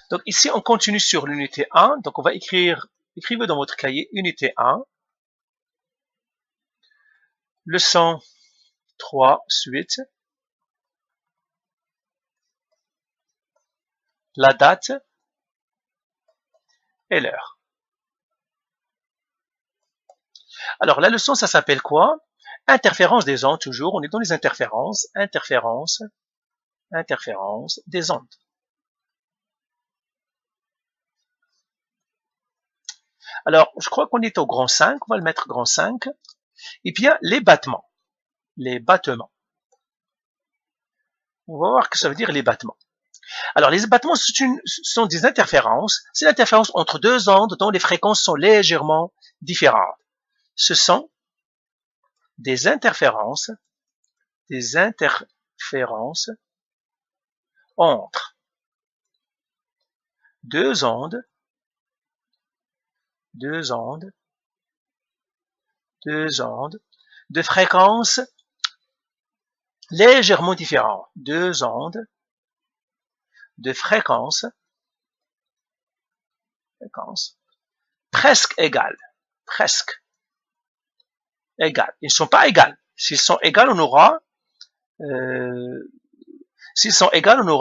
Donc ici, on continue sur l'unité 1. Donc on va écrivez dans votre cahier unité 1. Leçon 3, suite. La date et l'heure. Alors la leçon, ça s'appelle quoi? Interférence des ondes, toujours. On est dans les interférences. Interférence des ondes. Alors, je crois qu'on est au grand 5. On va le mettre grand 5. Et puis, il y a les battements. Les battements. On va voir ce que ça veut dire les battements. Alors, les battements sont des interférences. C'est l'interférence entre deux ondes dont les fréquences sont légèrement différentes. Ce sont des interférences entre deux ondes de fréquences légèrement différentes. Deux ondes de fréquences presque égales. Ils ne sont pas égales. S'ils sont égales, on aura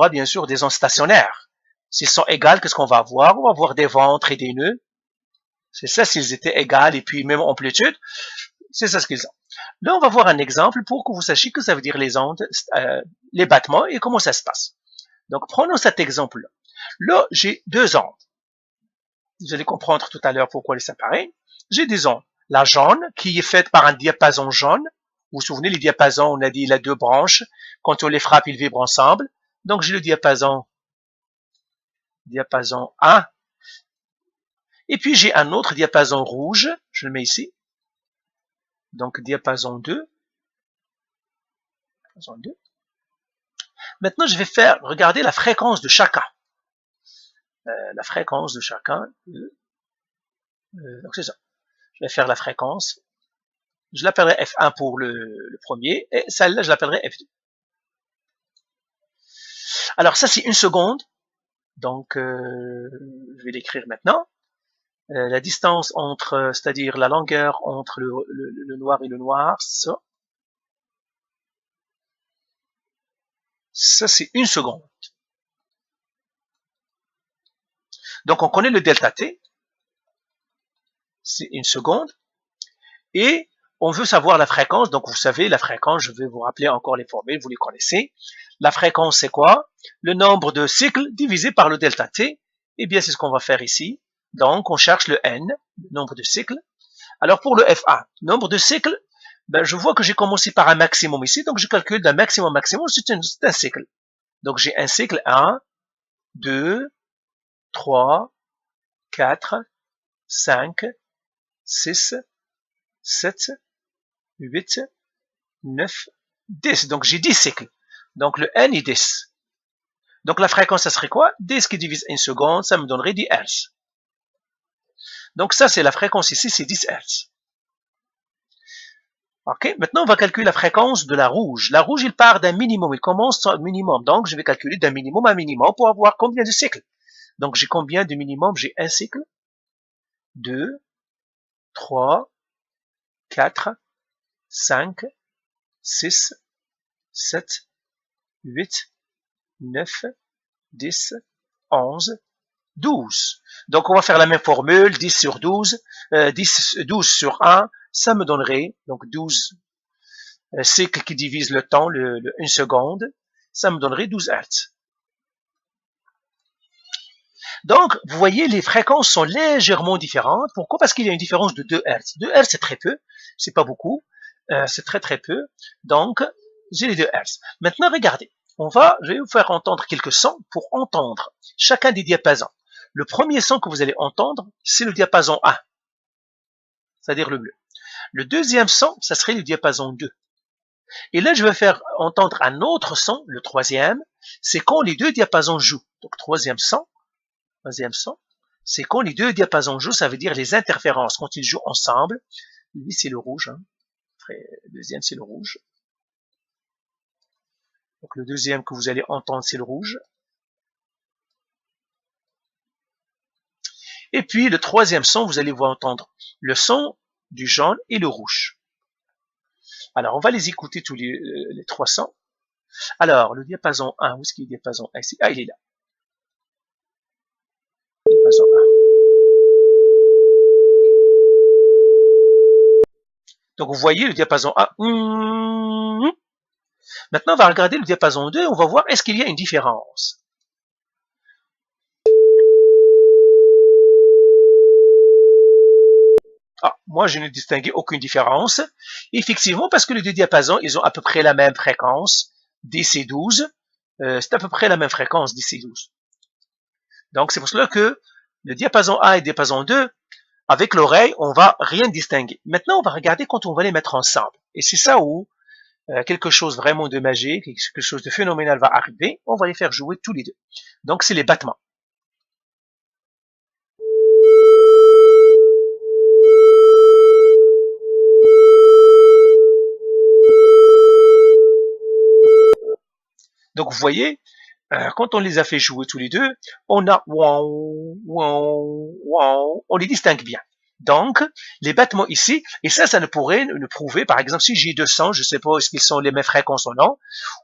bien sûr des ondes stationnaires. S'ils sont égales, qu'est-ce qu'on va avoir? On va avoir des ventres et des nœuds. C'est ça, s'ils étaient égales, et puis même amplitude, c'est ça ce qu'ils ont. Là, on va voir un exemple pour que vous sachiez que ça veut dire les ondes, les battements et comment ça se passe. Donc, prenons cet exemple-là. Là, j'ai deux ondes. Vous allez comprendre tout à l'heure pourquoi les séparer. J'ai des ondes. La jaune, qui est faite par un diapason jaune. Vous vous souvenez, les diapasons, on a dit, il a deux branches. Quand on les frappe, ils vibrent ensemble. Donc, j'ai le diapason 1. Et puis, j'ai un autre diapason rouge. Je le mets ici. Donc, diapason 2. Maintenant, je vais faire regarder la fréquence de chacun. Donc, c'est ça. Je vais faire la fréquence. Je l'appellerai F1 pour le premier. Et celle-là, je l'appellerai F2. Alors, ça, c'est une seconde. Donc, je vais l'écrire maintenant. La distance entre, c'est-à-dire la longueur entre le noir et le noir, ça. Ça, c'est une seconde. Donc, on connaît le delta T. C'est une seconde. Et on veut savoir la fréquence. Donc, vous savez, la fréquence, je vais vous rappeler encore les formules, vous les connaissez. La fréquence, c'est quoi? Le nombre de cycles divisé par le delta T. Eh bien, c'est ce qu'on va faire ici. Donc, on cherche le N, le nombre de cycles. Alors, pour le F1, nombre de cycles, ben, je vois que j'ai commencé par un maximum ici. Donc, je calcule d'un maximum, c'est un cycle. Donc, j'ai un cycle 1, 2, 3, 4, 5, 6, 7, 8, 9, 10. Donc, j'ai 10 cycles. Donc, le N est 10. Donc, la fréquence, ça serait quoi? 10 qui divise 1 seconde, ça me donnerait 10 Hz. Donc, ça, c'est la fréquence ici, c'est 10 Hz. Ok, maintenant, on va calculer la fréquence de la rouge. La rouge, il part d'un minimum, il commence à un minimum. Donc, je vais calculer d'un minimum à un minimum pour avoir combien de cycles. Donc, j'ai combien de minimum? J'ai un cycle, 2, 3, 4, 5, 6, 7, 8, 9, 10, 11, 12. Donc, on va faire la même formule, 10 sur 12, 12 sur 1, ça me donnerait, donc 12 cycles qui divisent le temps, une seconde, ça me donnerait 12 Hz. Donc, vous voyez, les fréquences sont légèrement différentes. Pourquoi? Parce qu'il y a une différence de 2 Hz. 2 Hz, c'est très peu, c'est pas beaucoup, c'est très très peu. Donc, j'ai les 2 Hz. Maintenant, regardez, je vais vous faire entendre quelques sons pour entendre chacun des diapasons. Le premier son que vous allez entendre, c'est le diapason 1, c'est-à-dire le bleu. Le deuxième son, ça serait le diapason 2. Et là, je vais faire entendre un autre son, le troisième, c'est quand les deux diapasons jouent. Donc, troisième son, c'est quand les deux diapasons jouent, ça veut dire les interférences, quand ils jouent ensemble. Lui, c'est le rouge. Hein. Le deuxième, c'est le rouge. Donc, le deuxième que vous allez entendre, c'est le rouge. Et puis le troisième son, vous allez vous entendre le son du jaune et le rouge. Alors, on va les écouter tous les trois sons. Alors, le diapason 1, où est-ce qu'il est le diapason 1 ici? Ah, il est là. Diapason 1. Donc, vous voyez le diapason 1. Maintenant, on va regarder le diapason 2. On va voir est-ce qu'il y a une différence. Ah, moi, je ne distinguais aucune différence. Effectivement, parce que les deux diapasons, ils ont à peu près la même fréquence, DC12. C'est à peu près la même fréquence, DC12. Donc, c'est pour cela que le diapason 1 et le diapason 2, avec l'oreille, on va rien distinguer. Maintenant, on va regarder quand on va les mettre ensemble. Et c'est ça où quelque chose vraiment de magique, quelque chose de phénoménal va arriver. On va les faire jouer tous les deux. Donc, c'est les battements. Donc, vous voyez, quand on les a fait jouer tous les deux, on a wow, wow, wow, on les distingue bien. Donc, les battements ici, et ça ne pourrait nous prouver, par exemple, si j'ai 200, je ne sais pas est-ce qu'ils sont les mêmes fréquences ou non,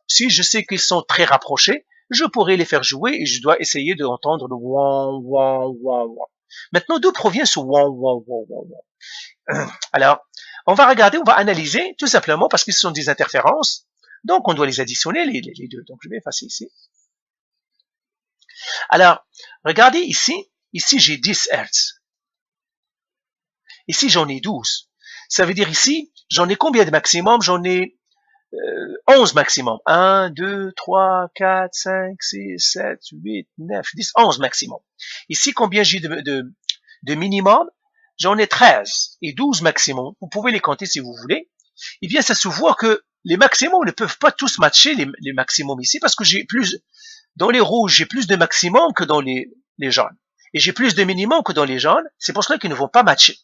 si je sais qu'ils sont très rapprochés, je pourrais les faire jouer et je dois essayer d'entendre le wow, wow, wow, wow. Maintenant, d'où provient ce wow, wow, wow, wow, wow? Alors, on va regarder, on va analyser, tout simplement parce que ce sont des interférences, donc on doit les additionner, les deux. Donc, je vais effacer ici. Alors, regardez ici, j'ai 10 Hz. Ici, j'en ai 12. Ça veut dire ici, j'en ai combien de maximum? J'en ai 11 maximum. 1, 2, 3, 4, 5, 6, 7, 8, 9, 10, 11 maximum. Ici, combien j'ai de minimum? J'en ai 13 et 12 maximum. Vous pouvez les compter si vous voulez. Eh bien, ça se voit que les maximums ne peuvent pas tous matcher les maximums ici parce que j'ai plus, dans les rouges, j'ai plus de maximum que dans les jaunes. Et j'ai plus de minimum que dans les jaunes. C'est pour cela qu'ils ne vont pas matcher.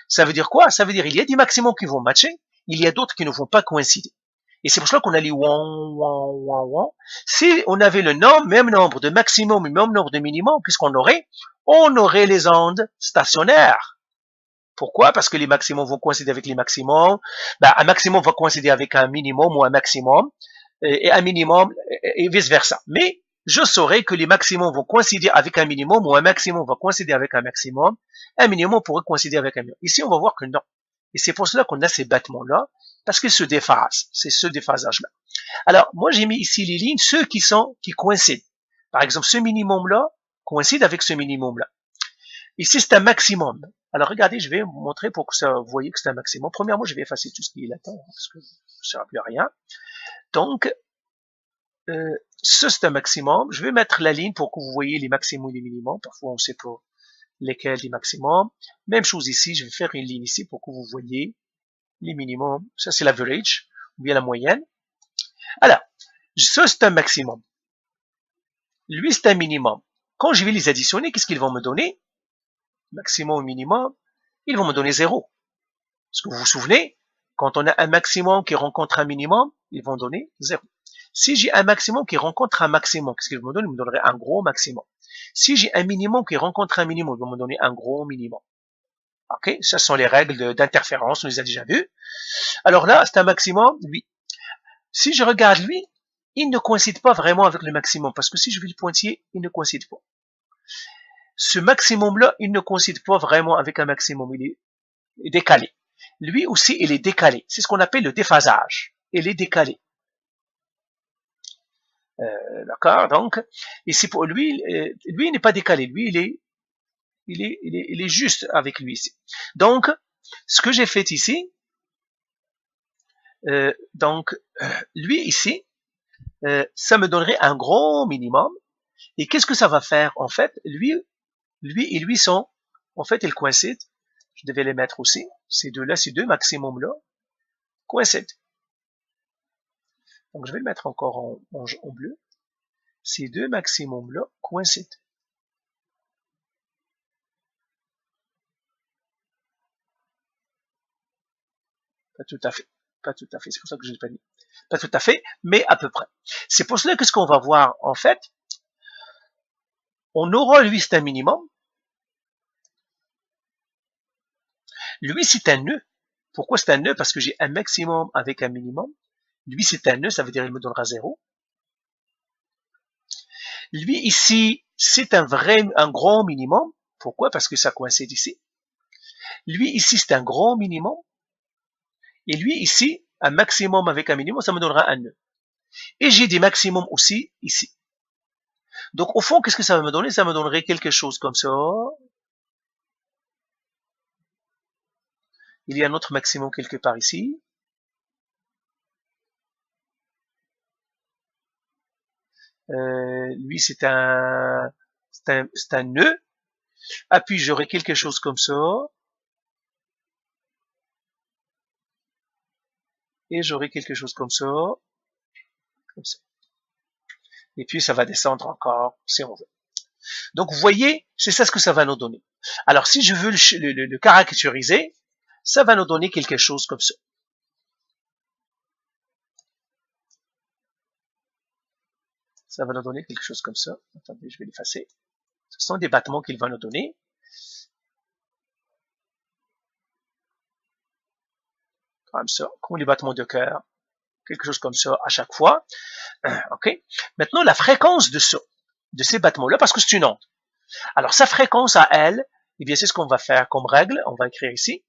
Ça veut dire quoi? Ça veut dire qu'il y a des maximums qui vont matcher, il y a d'autres qui ne vont pas coïncider. Et c'est pour cela qu'on a les wang. Si on avait le même nombre de maximum et même nombre de minimum, qu'est-ce qu'on aurait? On aurait les ondes stationnaires. Pourquoi? Parce que les maximums vont coïncider avec les maximums. Ben, un maximum va coïncider avec un minimum ou un maximum, et un minimum, et vice-versa. Mais je saurais que les maximums vont coïncider avec un minimum ou un maximum va coïncider avec un maximum. Un minimum pourrait coïncider avec un minimum. Ici, on va voir que non. Et c'est pour cela qu'on a ces battements-là, parce qu'ils se déphasent. C'est ce déphasage-là. Alors, moi, j'ai mis ici les lignes, ceux qui coïncident. Par exemple, ce minimum-là coïncide avec ce minimum-là. Ici, c'est un maximum. Alors, regardez, je vais vous montrer pour que vous voyez que c'est un maximum. Premièrement, je vais effacer tout ce qui est latent, parce que ça ne sert plus à rien. Donc, ça, c'est un maximum. Je vais mettre la ligne pour que vous voyez les maximums et les minimums. Parfois, on ne sait pas lesquels les maximums. Même chose ici, je vais faire une ligne ici pour que vous voyez les minimums. Ça, c'est l'average, ou bien la moyenne. Alors, ça, c'est un maximum. Lui, c'est un minimum. Quand je vais les additionner, qu'est-ce qu'ils vont me donner? Maximum et minimum, ils vont me donner 0. Est-ce que vous vous souvenez? Quand on a un maximum qui rencontre un minimum, ils vont donner 0. Si j'ai un maximum qui rencontre un maximum, qu'est-ce qu'ils vont me donner? Ils me donneraient un gros maximum. Si j'ai un minimum qui rencontre un minimum, ils vont me donner un gros minimum. Ok, ça sont les règles d'interférence, on les a déjà vues. Alors là, c'est un maximum, lui. Si je regarde lui, il ne coïncide pas vraiment avec le maximum, parce que si je vais le pointiller, il ne coïncide pas. Ce maximum-là, il ne coïncide pas vraiment avec un maximum, il est décalé. Lui aussi, il est décalé. C'est ce qu'on appelle le déphasage. Il est décalé. D'accord, donc, ici pour lui, lui il n'est pas décalé, lui il est juste avec lui ici. Donc, ce que j'ai fait ici, lui ici, ça me donnerait un gros minimum. Et qu'est-ce que ça va faire? En fait, lui et lui sont, en fait, ils coïncident. Je devais les mettre aussi. Ces deux-là, ces deux maximums-là, coïncident. Donc, je vais le mettre encore en bleu. Ces deux maximums-là coïncident. Pas tout à fait. Pas tout à fait. C'est pour ça que je l'ai pas mis. Pas tout à fait, mais à peu près. C'est pour cela que ce qu'on va voir, en fait, on aura, lui, c'est un minimum. Lui, c'est un nœud. Pourquoi c'est un nœud? Parce que j'ai un maximum avec un minimum. Lui, c'est un nœud, ça veut dire il me donnera 0. Lui, ici, c'est un grand minimum. Pourquoi? Parce que ça coïncide ici. Lui, ici, c'est un grand minimum. Et lui, ici, un maximum avec un minimum, ça me donnera un nœud. Et j'ai des maximums aussi ici. Donc, au fond, qu'est-ce que ça va me donner? Ça me donnerait quelque chose comme ça. Il y a un autre maximum quelque part ici. Lui, c'est un nœud. Ah, puis j'aurai quelque chose comme ça. Et j'aurai quelque chose comme ça. Comme ça. Et puis, ça va descendre encore, si on veut. Donc, vous voyez, c'est ça ce que ça va nous donner. Alors, si je veux le caractériser, ça va nous donner quelque chose comme ça. Ça va nous donner quelque chose comme ça. Attendez, je vais l'effacer. Ce sont des battements qu'il va nous donner. Comme ça, comme les battements de cœur. Quelque chose comme ça à chaque fois. OK? Maintenant, la fréquence de ça, de ces battements-là, parce que c'est une onde. Alors, sa fréquence à elle, eh bien, c'est ce qu'on va faire comme règle. On va écrire ici.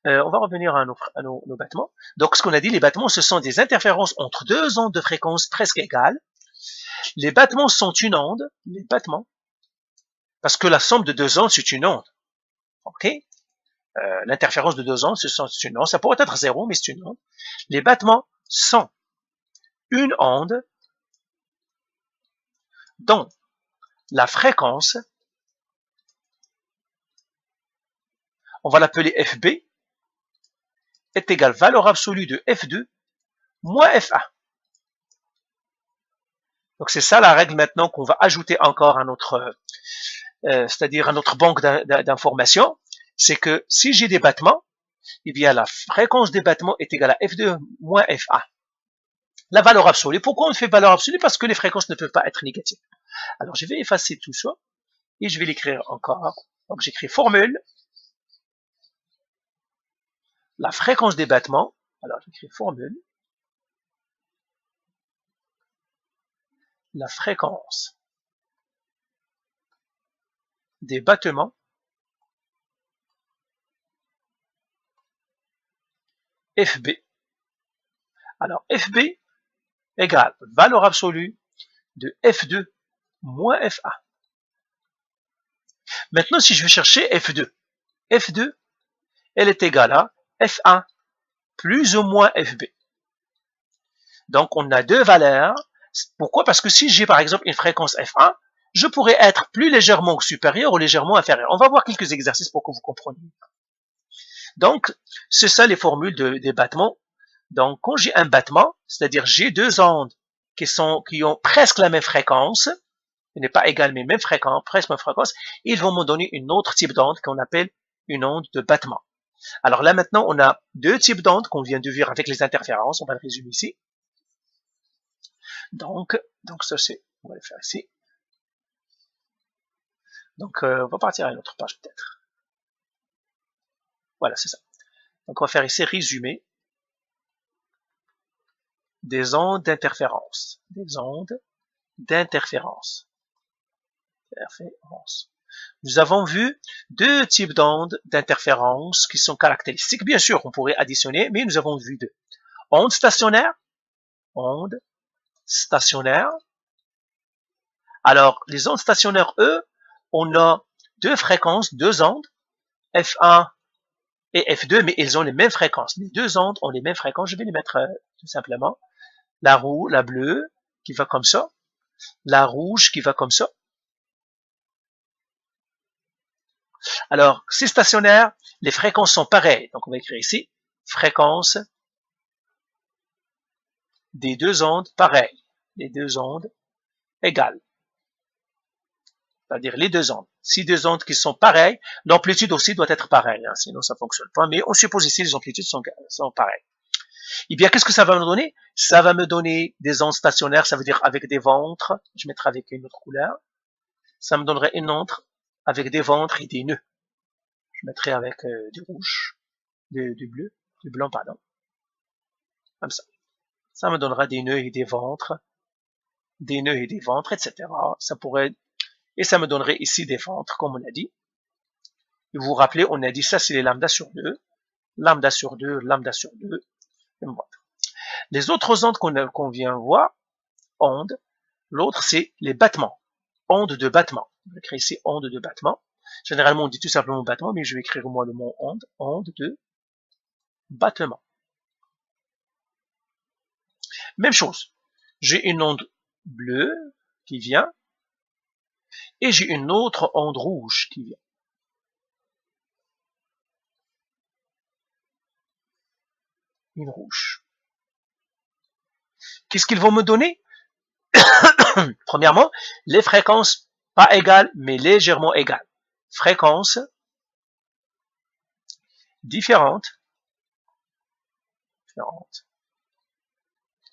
On va revenir à nos battements. Donc, ce qu'on a dit, les battements, ce sont des interférences entre deux ondes de fréquence presque égales. Les battements sont une onde, les battements, parce que la somme de deux ondes, c'est une onde. OK? L'interférence de deux ondes, c'est une onde. Ça pourrait être 0, mais c'est une onde. Les battements sont une onde dont la fréquence, on va l'appeler FB, est égale valeur absolue de F2 moins F1. Donc c'est ça la règle maintenant qu'on va ajouter encore à notre, c'est-à-dire à notre banque d'informations. C'est que si j'ai des battements, eh bien la fréquence des battements est égale à F2 moins F1. La valeur absolue. Pourquoi on fait valeur absolue? Parce que les fréquences ne peuvent pas être négatives. Alors je vais effacer tout ça et je vais l'écrire encore. Donc j'écris formule. La fréquence des battements. Alors j'écris formule. La fréquence des battements FB. Alors FB égale valeur absolue de F2 moins F1. Maintenant, si je vais chercher F2, F2, elle est égale à F1 plus ou moins FB. Donc, on a deux valeurs. Pourquoi? Parce que si j'ai par exemple une fréquence F1, je pourrais être plus légèrement supérieur ou légèrement inférieur. On va voir quelques exercices pour que vous compreniez. Donc, c'est ça les formules des battements. Donc, quand j'ai un battement, c'est-à-dire j'ai deux ondes qui ont presque la même fréquence, ce n'est pas égal mais même fréquence, presque même fréquence, ils vont me donner une autre type d'onde qu'on appelle une onde de battement. Alors là maintenant, on a deux types d'ondes qu'on vient de voir avec les interférences. On va le résumer ici. Donc ça c'est, on va le faire ici. Donc on va partir à une autre page peut-être. Voilà, c'est ça. Donc on va faire ici résumer des ondes d'interférence. Des ondes d'interférence. Nous avons vu deux types d'ondes d'interférence qui sont caractéristiques. Bien sûr, on pourrait additionner, mais nous avons vu deux. Ondes stationnaires. Ondes stationnaires. Alors, les ondes stationnaires, eux, on a deux fréquences, deux ondes, F1 et F2, mais ils ont les mêmes fréquences. Les deux ondes ont les mêmes fréquences. Je vais les mettre tout simplement. La bleue qui va comme ça. La rouge qui va comme ça. Alors, c'est stationnaire, les fréquences sont pareilles. Donc, on va écrire ici, fréquence des deux ondes pareilles. Les deux ondes égales. C'est-à-dire les deux ondes. Si deux ondes qui sont pareilles, l'amplitude aussi doit être pareille, hein, sinon ça ne fonctionne pas. Mais on suppose ici les amplitudes sont pareilles. Eh bien, qu'est-ce que ça va me donner? Ça va me donner des ondes stationnaires, ça veut dire avec des ventres. Je mettrai avec une autre couleur. Ça me donnerait une onde avec des ventres et des nœuds. Je mettrai avec du rouge, du blanc, pardon. Comme ça. Ça me donnera des nœuds et des ventres, etc. Ça pourrait, et ça me donnerait ici des ventres, comme on a dit. Et vous vous rappelez, on a dit ça, c'est les lambda sur 2, lambda sur 2, lambda sur 2. Les autres ondes qu'on vient voir, ondes, l'autre c'est les battements, ondes de battement. Je vais écrire ici ondes de battement. Généralement, on dit tout simplement battement, mais je vais écrire moi le mot onde, onde de battement. Même chose. J'ai une onde bleue qui vient et j'ai une autre onde rouge qui vient. Une rouge. Qu'est-ce qu'ils vont me donner? Premièrement, les fréquences pas égales, mais légèrement égales. Fréquences différentes,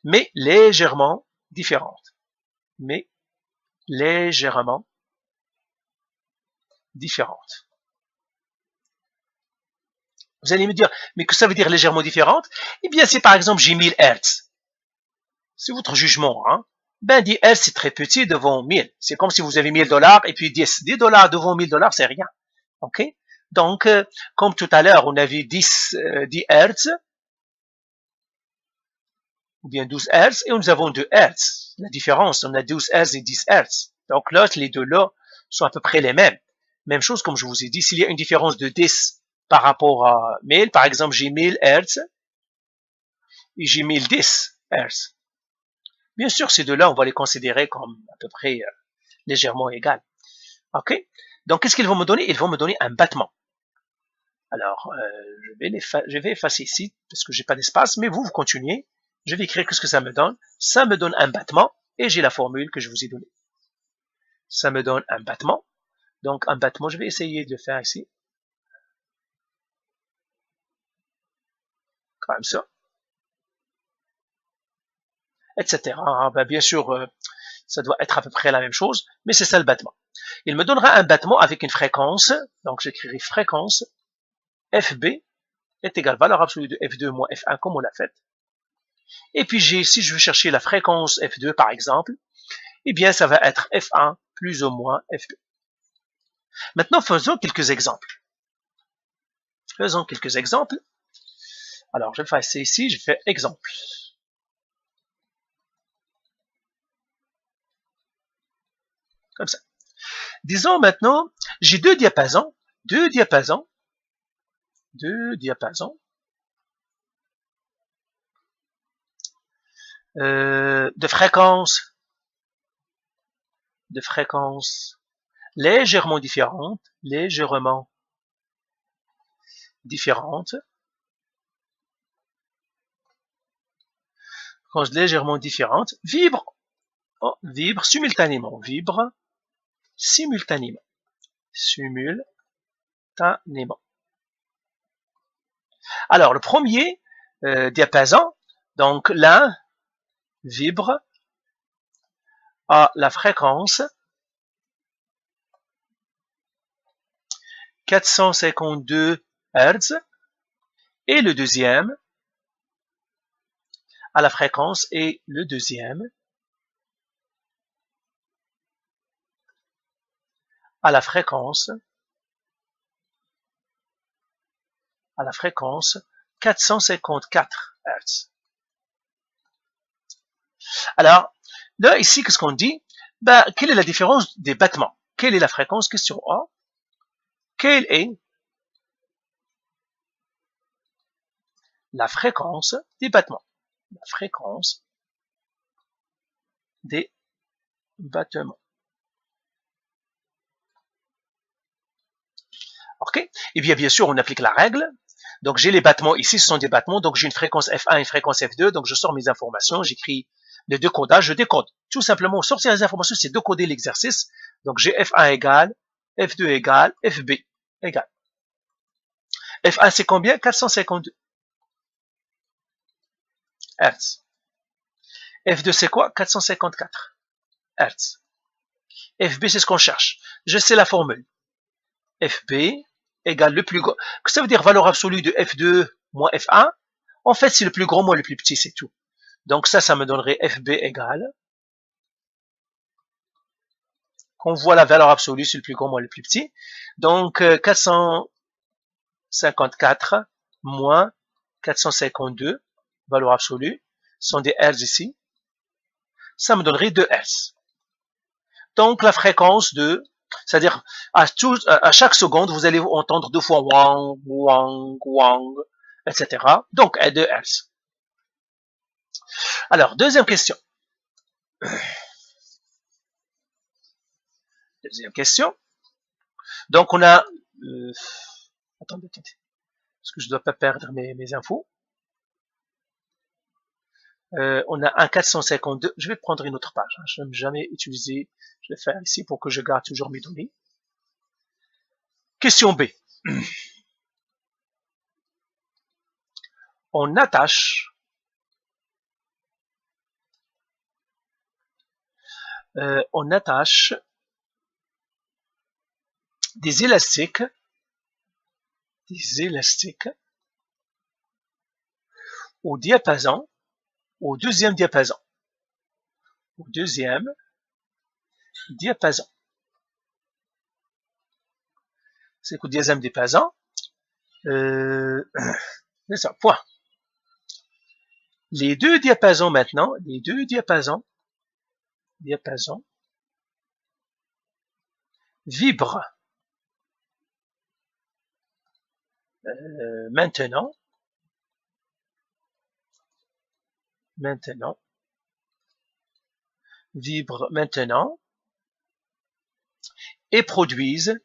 mais légèrement différentes. Mais légèrement différentes. Vous allez me dire, mais que ça veut dire légèrement différentes? Eh bien, si par exemple j'ai 1000 Hz, c'est votre jugement, hein? Ben 10 Hz c'est très petit devant 1000. C'est comme si vous avez 1000 $ et puis 10 $ devant 1000 $, c'est rien. Ok? Donc, comme tout à l'heure, on avait 10 Hz, ou bien 12 Hz, et nous avons 2 Hz. La différence, on a 12 Hz et 10 Hz. Donc là, les deux là sont à peu près les mêmes. Même chose, comme je vous ai dit, s'il y a une différence de 10 par rapport à 1000, par exemple, j'ai 1000 Hz et j'ai 1010 Hz. Bien sûr, ces deux-là, on va les considérer comme à peu près légèrement égales. Ok? Donc, qu'est-ce qu'ils vont me donner? Ils vont me donner un battement. Alors, je vais effacer ici parce que j'ai pas d'espace, mais vous continuez. Je vais écrire qu'est-ce que ça me donne. Ça me donne un battement et j'ai la formule que je vous ai donnée. Ça me donne un battement. Donc, un battement, je vais essayer de le faire ici. Comme ça. Etc. Ben, bien sûr, ça doit être à peu près la même chose, mais c'est ça le battement. Il me donnera un battement avec une fréquence. Donc, j'écrirai fréquence FB est égal à valeur absolue de F2 moins F1 comme on l'a fait. Et puis, si je veux chercher la fréquence F2 par exemple, eh bien, ça va être F1 plus ou moins F2. Maintenant, faisons quelques exemples. Faisons quelques exemples. Alors, je vais faire ça ici, je fais exemple. Comme ça. Disons maintenant, j'ai deux diapasons de fréquences légèrement différentes, fréquences légèrement différentes, vibrent simultanément, Alors, le premier diapason, donc l'un vibre à la fréquence 452 Hz et le deuxième à la fréquence et le deuxième à la fréquence 454 Hz. Alors, là, ici, qu'est-ce qu'on dit? Ben, quelle est la différence des battements? Quelle est la fréquence? Question A. Quelle est la fréquence des battements? La fréquence des battements. Ok? Et bien sûr, on applique la règle. Donc, j'ai les battements ici, ce sont des battements. Donc, j'ai une fréquence F1 et une fréquence F2. Donc, je sors mes informations, j'écris le décodage, je décode. Tout simplement, sortir les informations, c'est décoder l'exercice. Donc, j'ai F1 égale, F2 égale, FB égale. F1, c'est combien? 452 Hz. F2, c'est quoi? 454 Hz. FB, c'est ce qu'on cherche. Je sais la formule. FB égale le plus grand. Ça veut dire valeur absolue de F2 moins F1. En fait, c'est le plus grand moins le plus petit, c'est tout. Donc ça me donnerait FB égale. On voit la valeur absolue, c'est le plus grand moins le plus petit. Donc 454 moins 452, valeur absolue, sont des Hertz ici. Ça me donnerait 2 Hertz. Donc la fréquence de, c'est-à-dire à chaque seconde, vous allez entendre 2 fois wang, wang, wang, etc. Donc 2 Hertz. Alors, deuxième question. Deuxième question. Donc on a... attendez. Parce que je ne dois pas perdre mes infos. On a un 452. Je vais prendre une autre page. Hein. Je n'aime jamais utiliser. Je vais faire ici pour que je garde toujours mes données. Question B. On attache des élastiques au diapason, au deuxième diapason. C'est qu'au deuxième diapason, c'est ça, point. Les deux diapasons maintenant, vibrent maintenant et produisent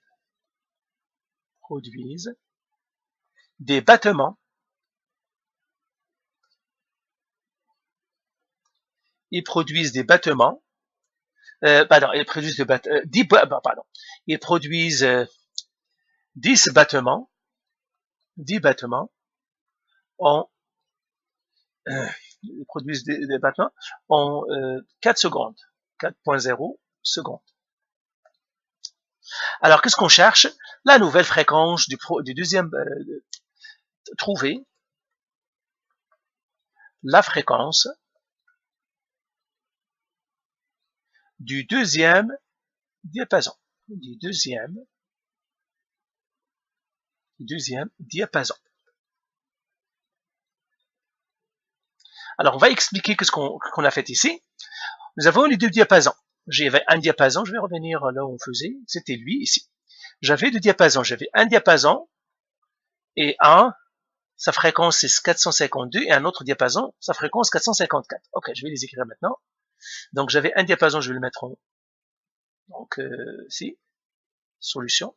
des battements ils produisent 10 battements en ils produisent des battements en 4 secondes, 4.0 secondes. Alors, qu'est-ce qu'on cherche? La nouvelle fréquence du deuxième, trouver la fréquence du deuxième diapason. Alors, on va expliquer ce qu'on a fait ici. Nous avons les deux diapasons. J'avais un diapason, je vais revenir là où on faisait, c'était lui ici. J'avais deux diapasons, j'avais un diapason et sa fréquence c'est 452 et un autre diapason, sa fréquence 454. Ok, je vais les écrire maintenant. Donc j'avais un diapason, je vais le mettre en haut. Donc ici, solution.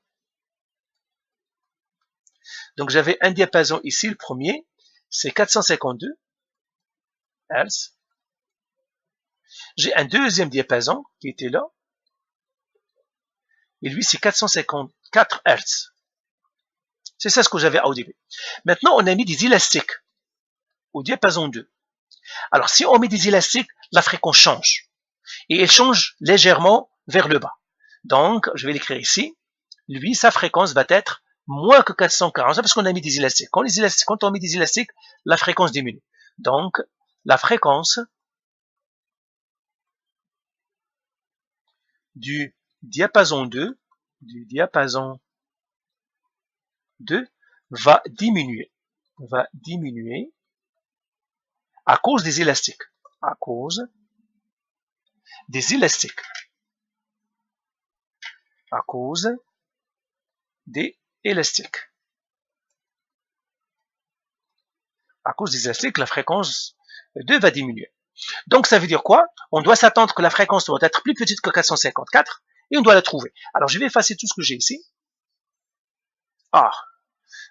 Donc j'avais un diapason ici, le premier, c'est 452 Hz. J'ai un deuxième diapason qui était là, et lui c'est 454 Hz. C'est ça ce que j'avais au début. Maintenant on a mis des élastiques au diapason 2. Alors si on met des élastiques, la fréquence change. Et elle change légèrement vers le bas. Donc je vais l'écrire ici. Lui, sa fréquence va être moins que 440, parce qu'on a mis des élastiques. Quand on met des élastiques, la fréquence diminue. Donc, la fréquence du diapason 2 va diminuer à cause des élastiques. À cause des élastiques, la fréquence 2 va diminuer. Donc ça veut dire quoi? On doit s'attendre que la fréquence doit être plus petite que 454 et on doit la trouver. Alors je vais effacer tout ce que j'ai ici.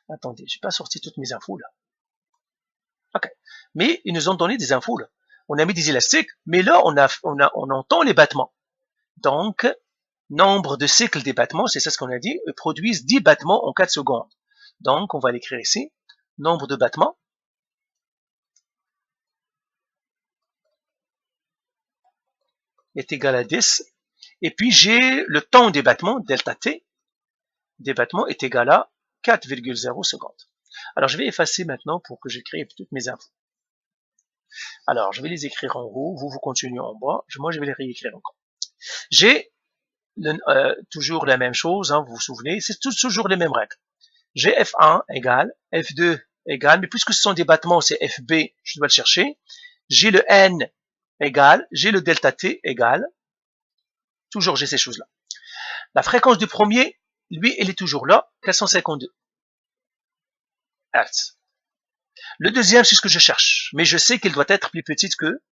Attendez, j'ai pas sorti toutes mes infos là. Ok, mais ils nous ont donné des infos là. On a mis des élastiques, mais là on entend les battements. Donc nombre de cycles des battements, c'est ça ce qu'on a dit, produisent 10 battements en 4 secondes. Donc on va l'écrire ici, nombre de battements est égal à 10, et puis j'ai le temps des battements, delta t, des battements est égal à 4,0 secondes. Alors, je vais effacer maintenant pour que j'écrive toutes mes infos. Alors, je vais les écrire en haut, vous continuez en bas, moi je vais les réécrire encore. J'ai toujours la même chose, hein, vous vous souvenez, c'est toujours les mêmes règles. J'ai F1 égale, F2 égale, mais puisque ce sont des battements, c'est FB, je dois le chercher. J'ai le N égale, j'ai le delta T égale, toujours j'ai ces choses-là. La fréquence du premier, lui, elle est toujours là, 452 Hz. Le deuxième, c'est ce que je cherche, mais je sais qu'elle doit être plus petite que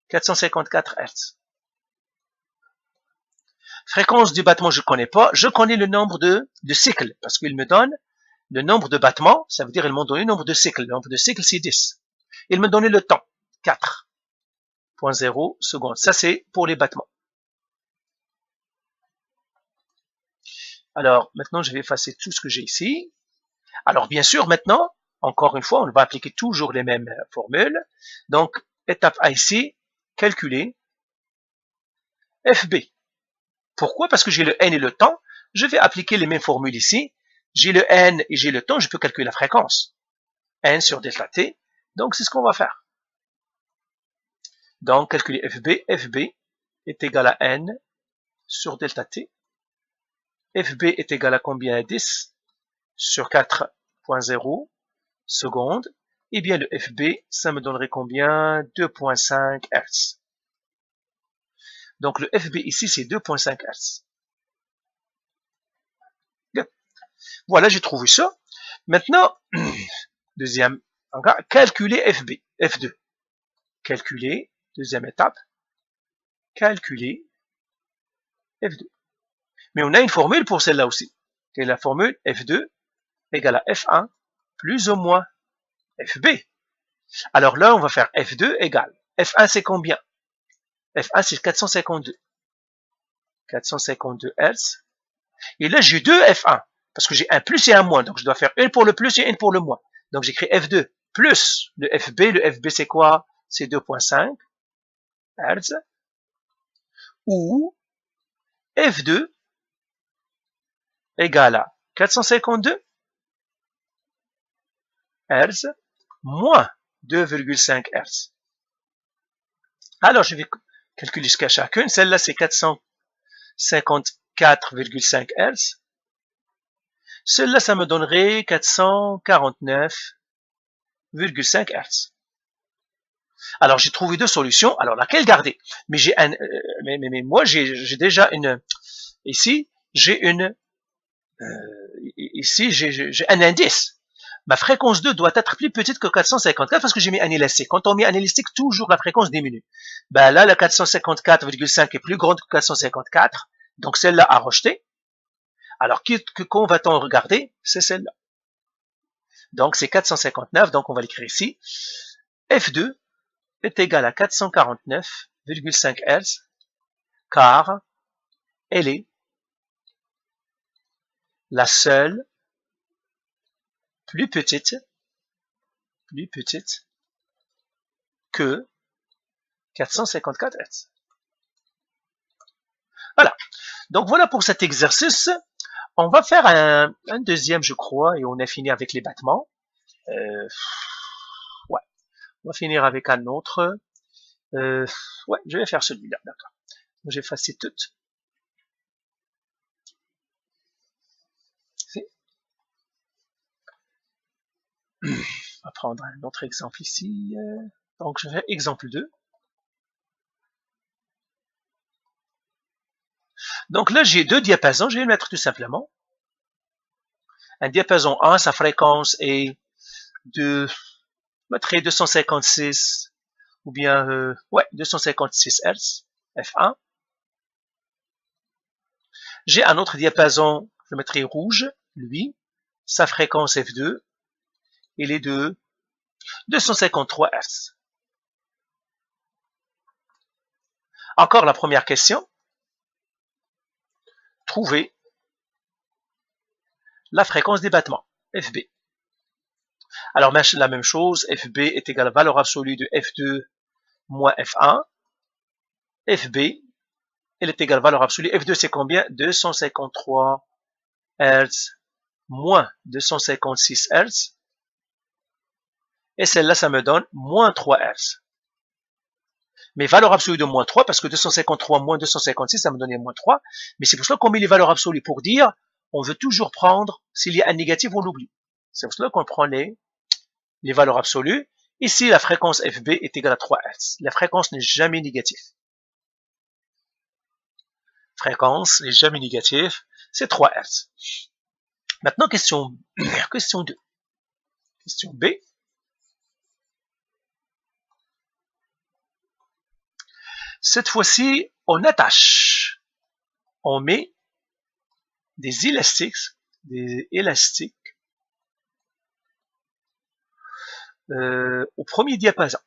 454 Hz. Fréquence du battement, je ne connais pas. Je connais le nombre de cycles, parce qu'il me donne le nombre de battements, ça veut dire qu'ils m'ont donné le nombre de cycles. Le nombre de cycles, c'est 10. Il me donné le temps, 4,0 secondes. Ça, c'est pour les battements. Alors, maintenant, je vais effacer tout ce que j'ai ici. Alors, bien sûr, maintenant, encore une fois, on va appliquer toujours les mêmes formules. Donc, étape A ici, calculer FB. Pourquoi? Parce que j'ai le N et le temps. Je vais appliquer les mêmes formules ici. J'ai le N et j'ai le temps, je peux calculer la fréquence. N sur delta T. Donc, c'est ce qu'on va faire. Donc, calculer FB. FB est égal à N sur delta T. FB est égal à combien? 10 sur 4,0 secondes. Eh bien, le FB, ça me donnerait combien? 2,5 Hz. Donc, le FB ici, c'est 2,5 Hz. Voilà, j'ai trouvé ça. Maintenant, deuxième, encore, calculer FB, F2. Calculer, deuxième étape, calculer F2. Mais on a une formule pour celle-là aussi. Quelle est la formule? F2 égale à F1 plus ou moins FB. Alors là, on va faire F2 égale. F1, c'est combien? F1, c'est 452. 452 Hz. Et là, j'ai deux F1. Parce que j'ai un plus et un moins. Donc, je dois faire une pour le plus et une pour le moins. Donc, j'écris F2 plus le FB. Le FB, c'est quoi? C'est 2,5 Hz. Ou F2 égale à 452 Hz moins 2,5 Hz. Alors, je vais calculer jusqu'à chacune. Celle-là, c'est 454,5 Hz. Celle-là, ça me donnerait 449,5 Hz. Alors, j'ai trouvé deux solutions. Alors, laquelle garder? Mais j'ai moi, j'ai déjà une. Ici, j'ai une. Ici, j'ai un indice. Ma fréquence 2 doit être plus petite que 454 parce que j'ai mis un élastique. Quand on met un élastique, toujours la fréquence diminue. Ben là, la 454,5 est plus grande que 454. Donc, celle-là à rejeter. Alors, qu'on va-t-on regarder? C'est celle-là. Donc, c'est 459. Donc, on va l'écrire ici. F2 est égal à 449,5 Hz car elle est la seule plus petite que 454 Hz. Voilà. Donc, voilà pour cet exercice. On va faire un deuxième, je crois, et on a fini avec les battements. Ouais. On va finir avec un autre. Ouais, je vais faire celui-là, d'accord. J'ai effacé toutes. On va prendre un autre exemple ici. Donc, je fais exemple 2. Donc là, j'ai deux diapasons. Je vais le mettre tout simplement. Un diapason 1, sa fréquence est de, je mettrai 256 ou bien, 256 Hz, F1. J'ai un autre diapason, je mettrai rouge, lui, sa fréquence F2, il est de 253 Hz. Encore la première question. Trouver la fréquence des battements, FB. Alors, la même chose, FB est égal à la valeur absolue de F2 moins F1. FB, elle est égale à la valeur absolue. F2, c'est combien? 253 Hz moins 256 Hz. Et celle-là, ça me donne moins 3 Hz. Mais valeur absolue de moins 3, parce que 253 moins 256, ça me donnait moins 3. Mais c'est pour cela qu'on met les valeurs absolues pour dire, on veut toujours prendre, s'il y a un négatif, on l'oublie. C'est pour cela qu'on prend les valeurs absolues. Ici, la fréquence FB est égale à 3 Hz. La fréquence n'est jamais négative. Fréquence n'est jamais négative, c'est 3 Hz. Maintenant, question 2. Question B. Cette fois-ci, on attache, on met des élastiques au premier diapason.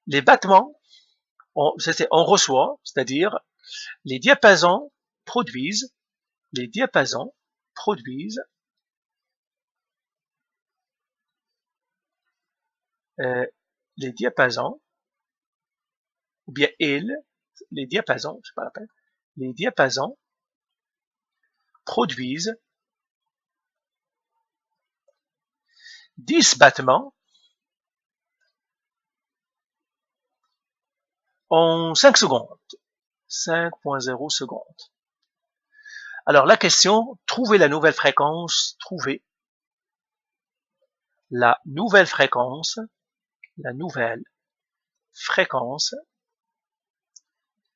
Les battements, on reçoit, c'est-à-dire les diapasons produisent les diapasons ou bien les diapasons, je sais pas la peine, les diapasons produisent 10 battements en 5 secondes. 5.0 secondes. Alors la question, trouver la nouvelle fréquence, la nouvelle fréquence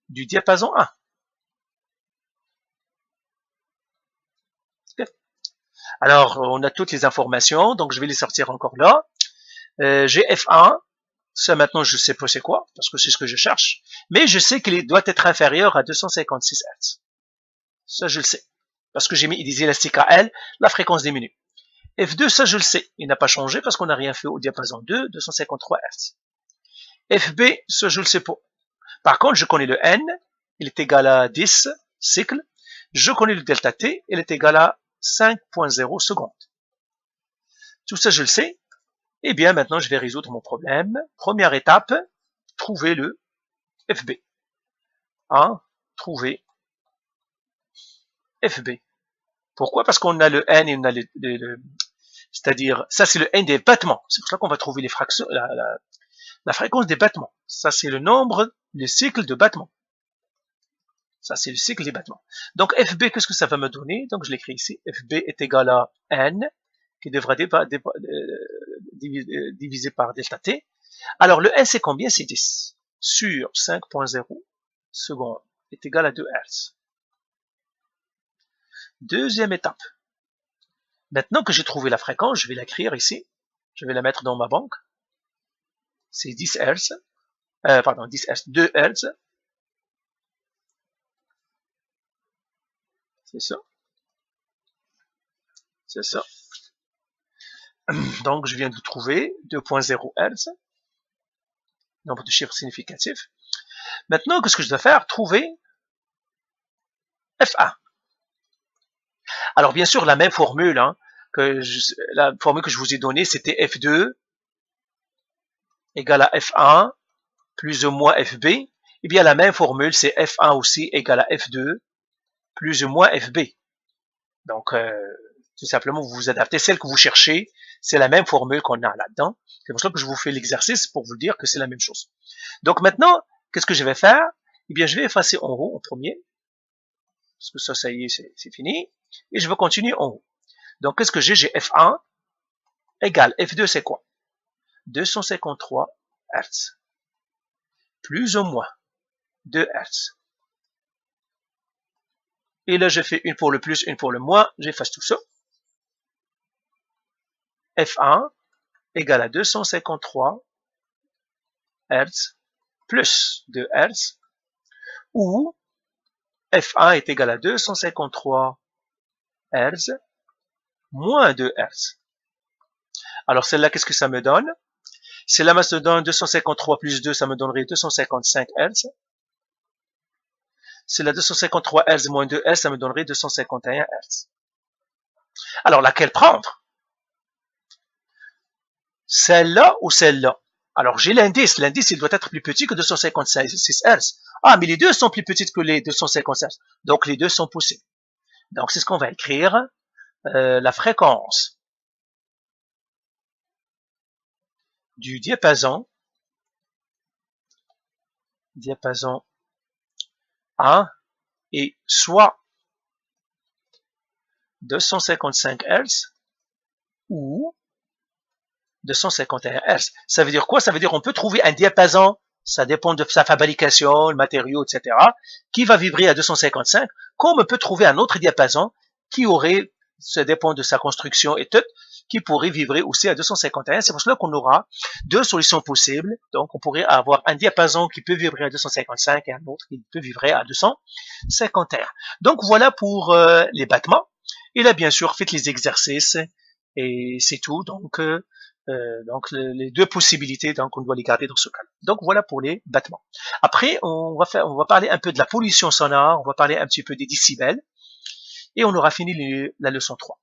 du diapason 1. Alors, on a toutes les informations, donc je vais les sortir encore là. J'ai F1, ça maintenant je sais pas c'est quoi, parce que c'est ce que je cherche, mais je sais qu'il doit être inférieur à 256 Hz. Ça je le sais, parce que j'ai mis des élastiques à L, la fréquence diminue. F2, ça je le sais, il n'a pas changé parce qu'on n'a rien fait au diapason 2, 253 Hz. FB, ça je le sais pas. Par contre, je connais le N, il est égal à 10 cycles. Je connais le delta T, il est égal à 5.0 secondes. Tout ça, je le sais. Eh bien, maintenant, je vais résoudre mon problème. Première étape, trouver le FB. Trouver FB. Pourquoi? Parce qu'on a le N et on a c'est-à-dire, ça c'est le N des battements. C'est pour ça qu'on va trouver les fractions, la fréquence des battements. Ça c'est le nombre, le cycle de battements. Ça c'est le cycle des battements. Donc FB, qu'est-ce que ça va me donner? Donc je l'écris ici. FB est égal à N, qui devra diviser par delta T. Alors le N c'est combien? C'est 10. Sur 5.0 secondes est égal à 2 Hz. Deuxième étape. Maintenant que j'ai trouvé la fréquence, je vais l'écrire ici. Je vais la mettre dans ma banque. C'est 10 Hz. 10 Hz, 2 Hz. C'est ça. C'est ça. Donc, je viens de trouver 2.0 Hz. Nombre de chiffres significatifs. Maintenant, qu'est-ce que je dois faire? Trouver F1. Alors, bien sûr, la même formule, la formule que je vous ai donnée, c'était F2 égale à F1 plus ou moins FB. Eh bien, la même formule, c'est F1 aussi égale à F2 plus ou moins FB. Donc, tout simplement, vous vous adaptez. Celle que vous cherchez, c'est la même formule qu'on a là-dedans. C'est pour ça que je vous fais l'exercice pour vous dire que c'est la même chose. Donc maintenant, qu'est-ce que je vais faire? Eh bien, je vais effacer en haut, en premier. Parce que ça y est, c'est fini. Et je vais continuer en haut. Donc, qu'est-ce que j'ai? J'ai F1 égale F2, c'est quoi? 253 Hz. Plus ou moins 2 Hz. Et là, je fais une pour le plus, une pour le moins. J'efface tout ça. F1 égale à 253 Hz plus 2 Hz, ou F1 est égal à 253 Hz moins 2 Hz. Alors celle-là, qu'est-ce que ça me donne? Celle-là me donne 253 plus 2, ça me donnerait 255 Hz. Celle-là, 253 Hz moins 2 Hz, ça me donnerait 251 Hz. Alors laquelle prendre? Celle-là ou celle-là? Alors j'ai l'indice, l'indice il doit être plus petit que 256 Hz. Ah, mais les deux sont plus petites que les 256 Hz. Donc les deux sont possibles. Donc c'est ce qu'on va écrire, la fréquence du diapason A est soit 255 Hz ou 251 Hz. Ça veut dire quoi? Ça veut dire qu'on peut trouver un diapason, ça dépend de sa fabrication, le matériau, etc., qui va vibrer à 255, comme on peut trouver un autre diapason qui aurait, ça dépend de sa construction et tout, qui pourrait vibrer aussi à 251. C'est pour cela qu'on aura deux solutions possibles. Donc, on pourrait avoir un diapason qui peut vibrer à 255 et un autre qui peut vibrer à 251. Donc, voilà pour les battements. Et là, bien sûr, faites les exercices et c'est tout. Donc les deux possibilités, donc on doit les garder dans ce cas. Donc voilà pour les battements. Après, on va parler un peu de la pollution sonore, on va parler un petit peu des décibels et on aura fini la leçon 3.